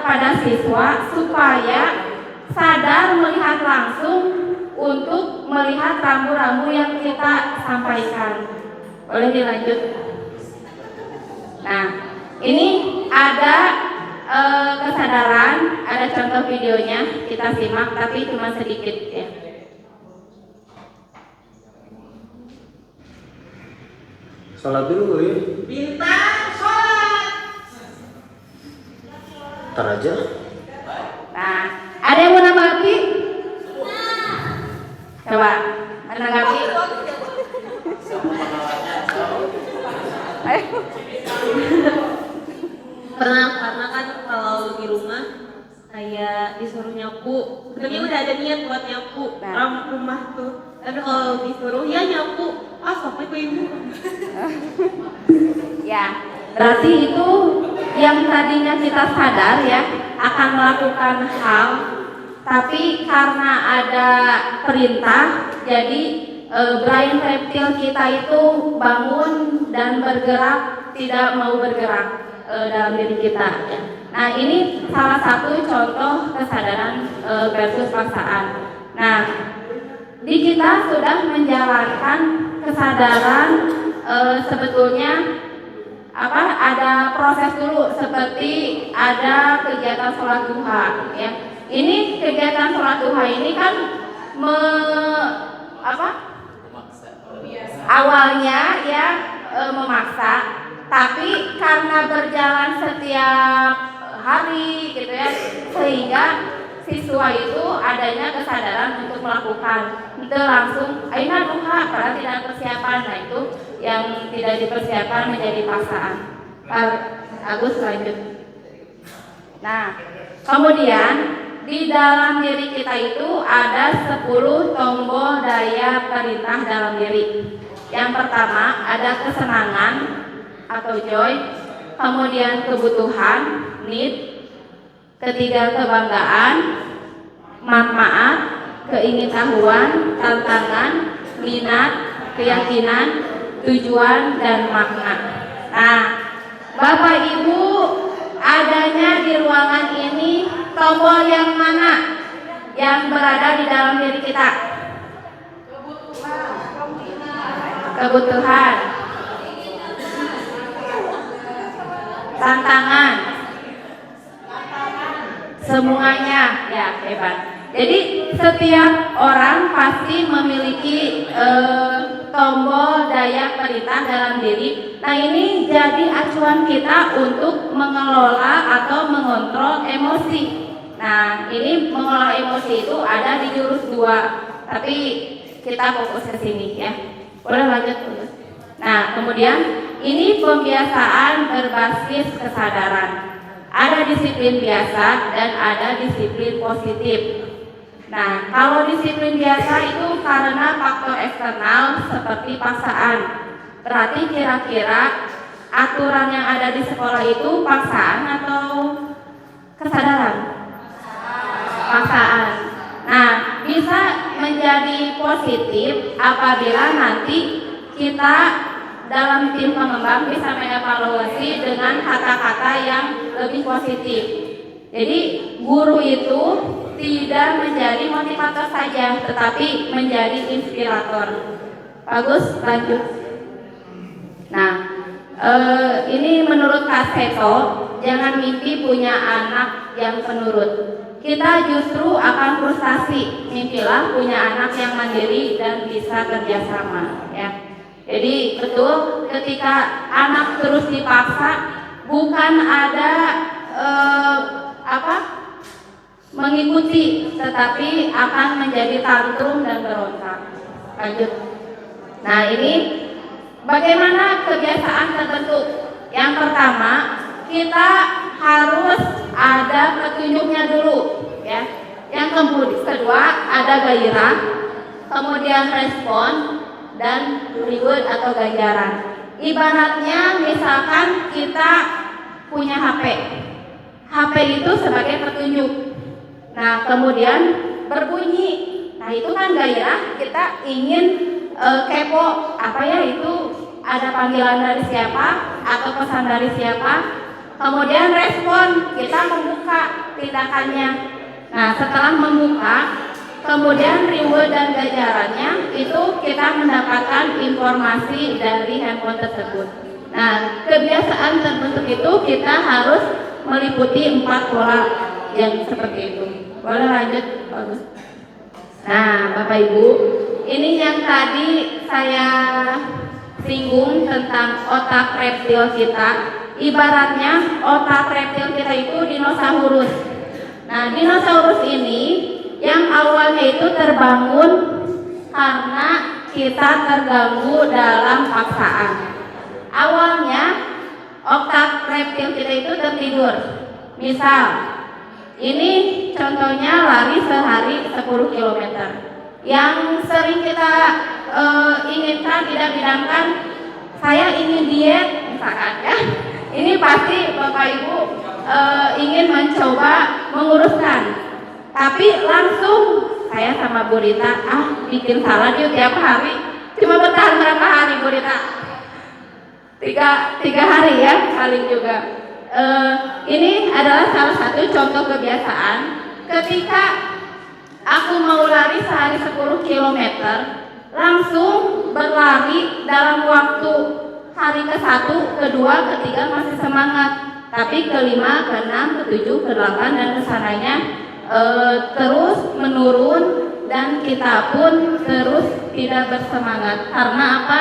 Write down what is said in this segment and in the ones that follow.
kepada siswa supaya sadar melihat langsung untuk melihat rambu-rambu yang kita sampaikan. Boleh dilanjut? Nah, ini ada kesadaran, ada contoh videonya, kita simak tapi cuma sedikit ya. Salat dulu ya. Bintang sholat. Ntar aja. Nah, ada yang mau menanggapi? Coba menanggapi. Pernah, karena kan kalau di rumah kayak disuruh nyapu, sebenarnya udah ada niat buat nyapu rumah tuh, tapi kalau disuruh ya nyapu, sampai ke ibu. Ya, berarti itu yang tadinya kita sadar ya akan melakukan hal, tapi karena ada perintah, jadi brain reptil kita itu bangun dan bergerak, tidak mau bergerak dalam diri kita. Nah, ini salah satu contoh kesadaran versus paksaan. Nah, di kita sudah menjalankan kesadaran sebetulnya ada proses dulu, seperti ada kegiatan sholat duha ya. Ini kegiatan sholat duha ini kan awalnya ya memaksa, tapi karena berjalan setiap hari gitu ya, sehingga siswa itu adanya kesadaran untuk melakukan. Itu langsung aina duha padahal tidak persiapan. Nah, itu yang tidak dipersiapkan menjadi paksaan. Agus lanjut. Nah, kemudian di dalam diri kita itu ada 10 tombol daya perintah dalam diri. Yang pertama ada kesenangan atau joy, kemudian kebutuhan need, ketiga kebanggaan, manfaat, keingintahuan, tantangan, minat, keyakinan, tujuan, dan makna. Nah, Bapak Ibu, adanya di ruangan ini tombol yang mana yang berada di dalam diri kita? Kebutuhan, tantangan, semuanya ya, hebat. Jadi setiap orang pasti memiliki tombol daya perintah dalam diri. Nah, ini jadi acuan kita untuk mengelola atau mengontrol emosi. Nah, ini mengelola emosi itu ada di jurus 2, tapi kita fokus ke sini ya. Boleh lanjut. Nah, kemudian ini pembiasaan berbasis kesadaran. Ada disiplin biasa dan ada disiplin positif. Nah, kalau disiplin biasa itu karena faktor eksternal seperti paksaan. Berarti kira-kira aturan yang ada di sekolah itu paksaan atau kesadaran? Paksaan. Nah, bisa menjadi positif apabila nanti kita dalam tim pengembang bisa mengevaluasi dengan kata-kata yang lebih positif. Jadi guru itu tidak menjadi motivator saja, tetapi menjadi inspirator. Bagus, lanjut. Nah, ini menurut Kak Seto, jangan mimpi punya anak yang penurut. Kita justru akan frustasi. Mimpilah punya anak yang mandiri dan bisa kerjasama. Ya. Jadi betul, ketika anak terus dipaksa, bukan ada mengikuti, tetapi akan menjadi tantrum dan berontak. Lanjut. Nah, ini bagaimana kebiasaan terbentuk? Yang pertama, kita harus ada petunjuknya dulu, ya. Yang kedua ada gairah, kemudian respon dan reward atau ganjaran. Ibaratnya misalkan kita punya HP. HP itu sebagai petunjuk. Nah, kemudian berbunyi. Nah, itu kan gairah, kita ingin kepo, apa ya itu, ada panggilan dari siapa atau pesan dari siapa. Kemudian respon, kita membuka tindakannya. Nah, setelah membuka, kemudian reward dan ganjarannya itu kita mendapatkan informasi dari handphone tersebut. Nah, kebiasaan terbentuk itu kita harus meliputi 4 pola yang seperti itu. Boleh lanjut, bagus. Nah, Bapak Ibu, ini yang tadi saya singgung tentang otak reptil kita. Ibaratnya otak reptil kita itu dinosaurus. Nah, dinosaurus ini yang awalnya itu terbangun karena kita terganggu dalam paksaan. Awalnya otak reptil kita itu tertidur. Misal, ini contohnya lari sehari 10 km. Yang sering kita inginkan, tidak bidangkan, saya ingin diet, misalkan ya. Ini pasti Bapak Ibu ingin mencoba menguruskan. Tapi langsung saya sama Bu Rita, bikin salad yuk tiap hari. Cuma bertahan berapa hari Bu Rita? Tiga hari ya, paling juga. Ini adalah salah satu contoh kebiasaan. Ketika aku mau lari sehari 10 km, langsung berlari dalam waktu hari ke-1, ke-2, ke-3 masih semangat. Tapi ke-5, ke-6, ke-7, ke-8 dan kesananya terus menurun dan kita pun terus tidak bersemangat. Karena apa?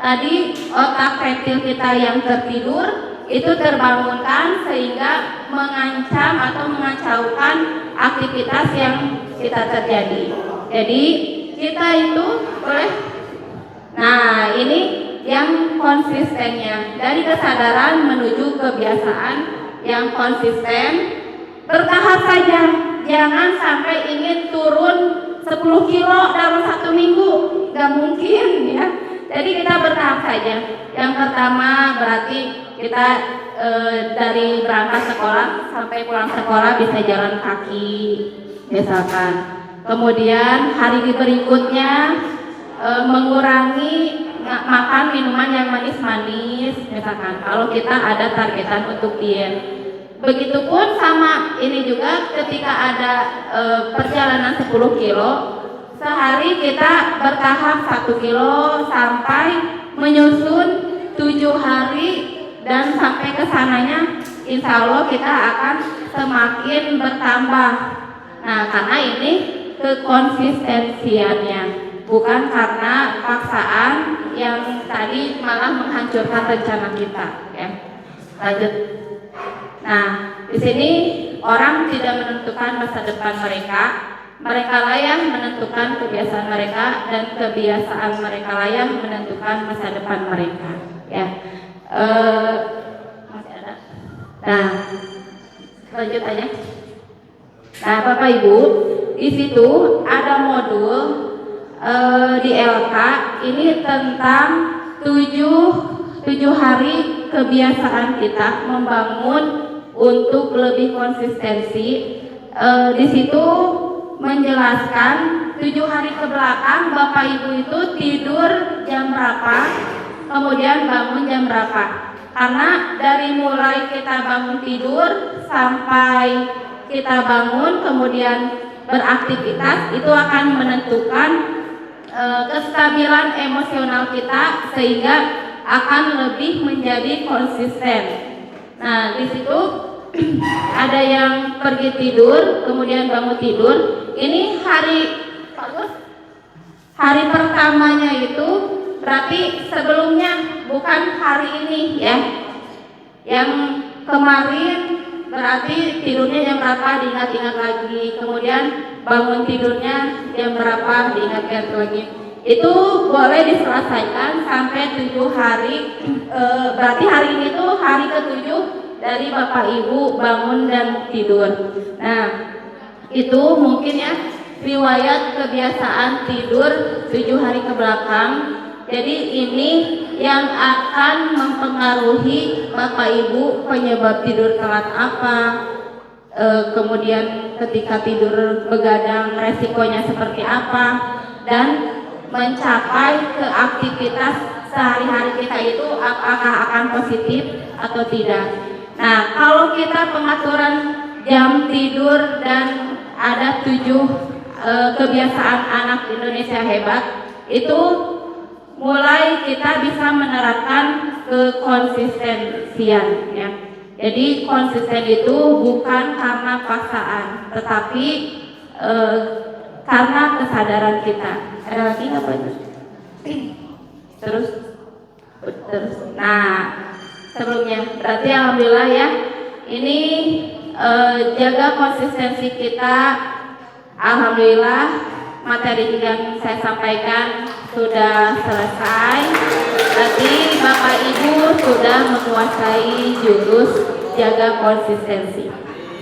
Tadi otak reptil kita yang tertidur itu terbangunkan sehingga mengancam atau mengacaukan aktivitas yang kita terjadi. Jadi kita itu boleh. Nah, ini yang konsistennya dari kesadaran menuju kebiasaan yang konsisten, bertahap saja. Jangan sampai ingin turun 10 kilo dalam 1 minggu, nggak mungkin ya. Jadi kita bertahap saja. Yang pertama berarti kita dari berangkat sekolah sampai pulang sekolah bisa jalan kaki misalkan. Kemudian hari berikutnya mengurangi makan minuman yang manis-manis misalkan. Kalau kita ada targetan untuk diet. Begitupun sama ini juga ketika ada perjalanan 10 kilo. Sehari kita bertahap 1 kilo sampai menyusun 7 hari dan sampai kesananya insya Allah kita akan semakin bertambah. Nah, karena ini kekonsistensiannya, bukan karena paksaan yang tadi malah menghancurkan rencana kita. Ya. Lanjut. Nah, di sini orang tidak menentukan masa depan mereka. Mereka lah yang menentukan kebiasaan mereka dan kebiasaan mereka lah yang menentukan masa depan mereka. Ya, masih ada. Nah, lanjut aja. Nah, Bapak Ibu, di situ ada modul di LK ini tentang 7 hari kebiasaan kita membangun untuk lebih konsistensi. Di situ menjelaskan 7 hari ke belakang Bapak Ibu itu tidur jam berapa, kemudian bangun jam berapa. Karena dari mulai kita bangun tidur sampai kita bangun kemudian beraktivitas itu akan menentukan kestabilan emosional kita sehingga akan lebih menjadi konsisten. Nah, di situ ada yang pergi tidur, kemudian bangun tidur. Ini hari pertamanya itu berarti sebelumnya, bukan hari ini ya. Yang kemarin berarti tidurnya jam berapa diingat-ingat lagi. Kemudian bangun tidurnya jam berapa diingat-ingat lagi. Itu boleh diselesaikan sampai 7 hari. Berarti hari ini tuh hari ke-7 dari Bapak Ibu bangun dan tidur. Nah, itu mungkin ya riwayat kebiasaan tidur 7 hari ke belakang. Jadi ini yang akan mempengaruhi Bapak Ibu penyebab tidur telat apa, kemudian ketika tidur begadang resikonya seperti apa, dan mencapai ke aktivitas sehari-hari kita itu apakah akan positif atau tidak. Nah, kalau kita pengaturan jam tidur dan ada 7 kebiasaan anak Indonesia hebat, itu mulai kita bisa menerapkan kekonsistensian ya. Jadi konsisten itu bukan karena paksaan, tetapi karena kesadaran kita. Ada lagi nggak Pak? Terus. Nah, sebelumnya berarti alhamdulillah ya. Ini jaga konsistensi kita. Alhamdulillah materi yang saya sampaikan sudah selesai. Berarti Bapak Ibu sudah menguasai jurus jaga konsistensi.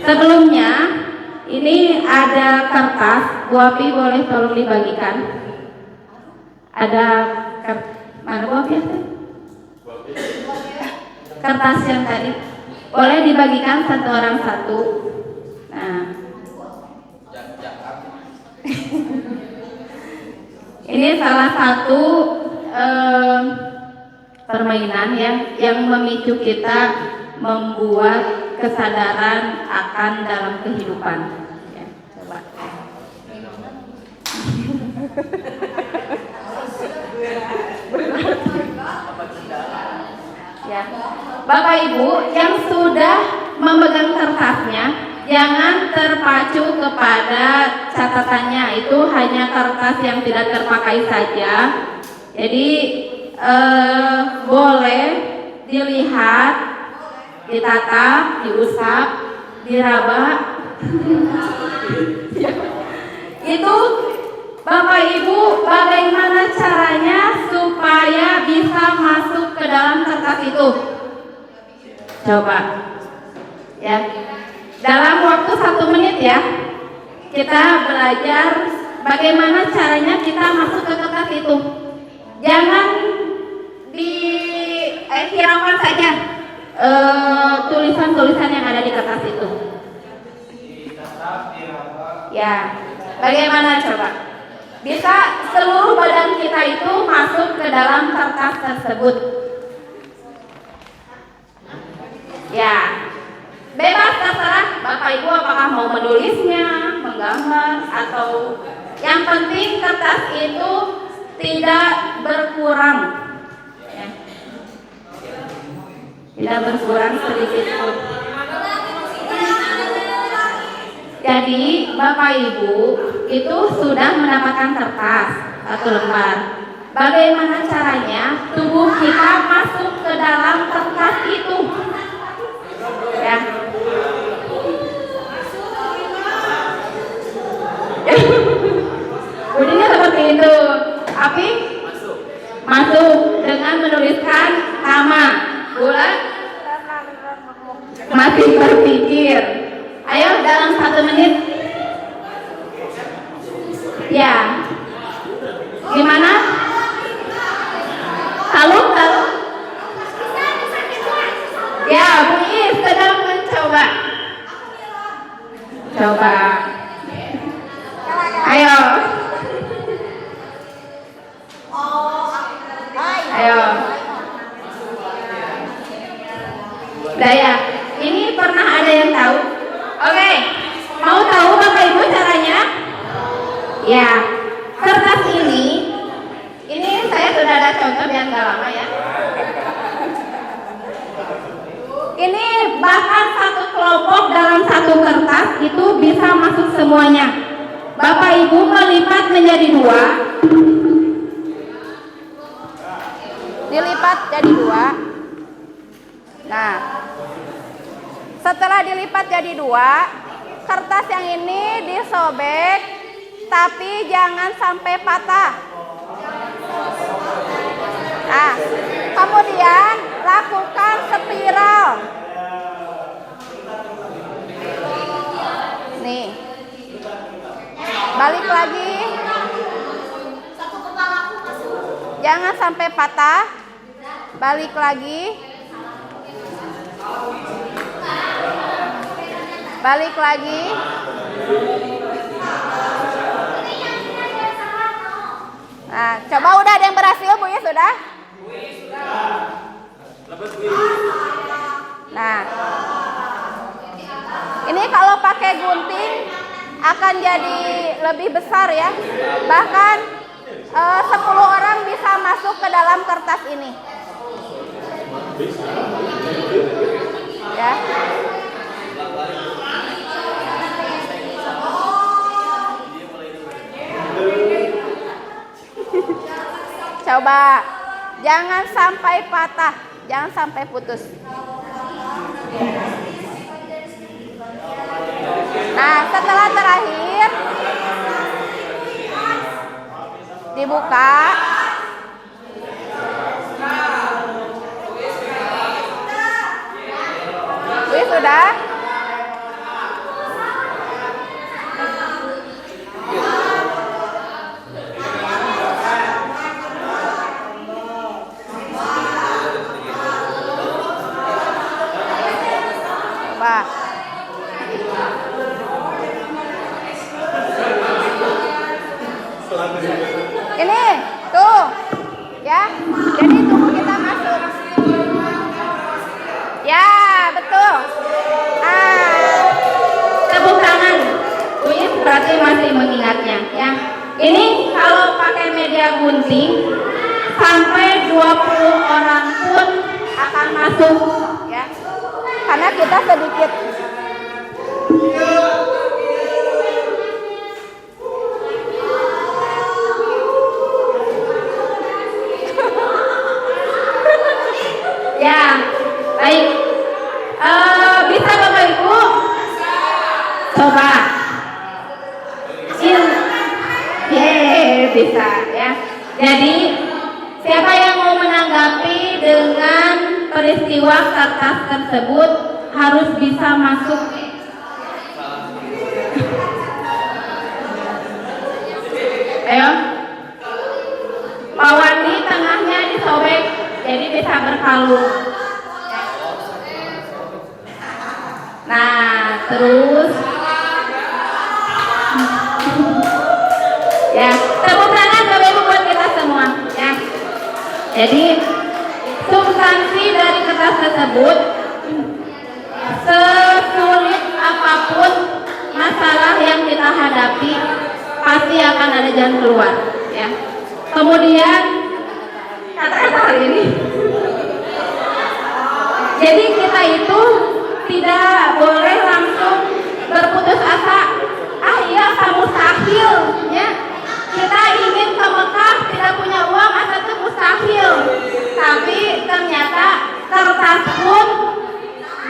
Sebelumnya ini ada kertas, Bu Api boleh tolong dibagikan. Ada mana Bu Api? Kertas yang tadi boleh dibagikan satu orang satu. Nah, ini salah satu permainan yang memicu kita membuat kesadaran akan dalam kehidupan. Ya, coba. Ya, Bapak Ibu yang sudah memegang kertasnya, jangan terpacu kepada catatannya, itu hanya kertas yang tidak terpakai saja. Jadi boleh dilihat, ditatap, diusap, diraba. Itu Bapak Ibu bagaimana caranya supaya bisa masuk ke dalam kertas itu? Coba ya, dalam waktu 1 menit ya, kita belajar bagaimana caranya kita masuk ke kertas itu. Jangan dihiraukan saja tulisan-tulisan yang ada di kertas itu. Ya, bagaimana coba? Bisa seluruh badan kita itu masuk ke dalam kertas tersebut. Ya, bebas terserah Bapak Ibu apakah mau menulisnya, menggambar, atau yang penting kertas itu tidak berkurang. Ya. Tidak berkurang sedikit pun. Jadi Bapak Ibu itu sudah mendapatkan kertas 1 lembar. Bagaimana caranya tubuh kita masuk ke dalam kertas itu? Ya. Bunyinya seperti itu. Api masuk dengan menuliskan nama. Bulan masih berpikir. Ayo dalam 1 menit. Ya. Gimana? Taluk. Ya, Bu Is sedang mencoba. Coba. Ayo. Daya. Ini pernah ada yang tahu? Oke. Mau tahu Bapak Ibu caranya? Ya. Kertas ini saya sudah ada contoh biar nggak lama ya. Ini bahkan satu kelompok dalam satu kertas itu bisa masuk semuanya. Bapak Ibu melipat menjadi 2. Dilipat jadi 2. Nah, setelah dilipat jadi 2, kertas yang ini disobek, tapi jangan sampai patah. Nah, kemudian lakukan spiral. Nih, balik lagi. Jangan sampai patah. Balik lagi. Balik lagi. Nah, coba udah ada yang berhasil Bu ya, sudah? Nah, Ini kalau pakai gunting akan jadi lebih besar ya. Bahkan 10 orang bisa masuk ke dalam kertas ini. Ya. Coba jangan sampai patah, jangan sampai putus. Nah, setelah terakhir dibuka. Wih, sudah. Coba. Ini tuh ya, jadi tunggu kita masuk ya, betul. Tepuk tangan. Wih, berarti masih mengingatnya ya. Ini kalau pakai media gunting sampai 20 orang pun akan masuk ya, karena kita sedikit. Ya, baik. Bisa Bapak Ibu? Coba. Bisa ya. Jadi, siapa yang mau menanggapi dengan peristiwa kertas tersebut harus bisa masuk. Ayo. Pak Wandi tengahnya disobek. Jadi bisa berkalung. Nah, terus ya, tepuk tangan Bapak Ibu buat kita semua ya. Jadi substansi dari kertas tersebut, sesulit apapun masalah yang kita hadapi pasti akan ada jalan keluar ya. Kemudian kata-kata hal ini, jadi kita itu tidak boleh langsung berputus asa. Iya, kamu mustahil ya. Kita ingin ke Mekah, tidak punya uang, asa itu mustahil. Tapi ternyata kertas pun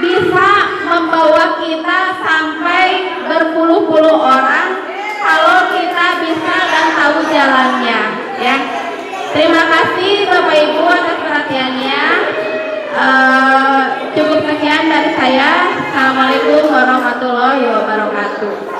bisa membawa kita sampai berpuluh-puluh orang kalau kita bisa dan tahu jalannya ya. Terima kasih Bapak Ibu atas perhatiannya. Cukup sekian dari saya. Assalamualaikum warahmatullahi wabarakatuh.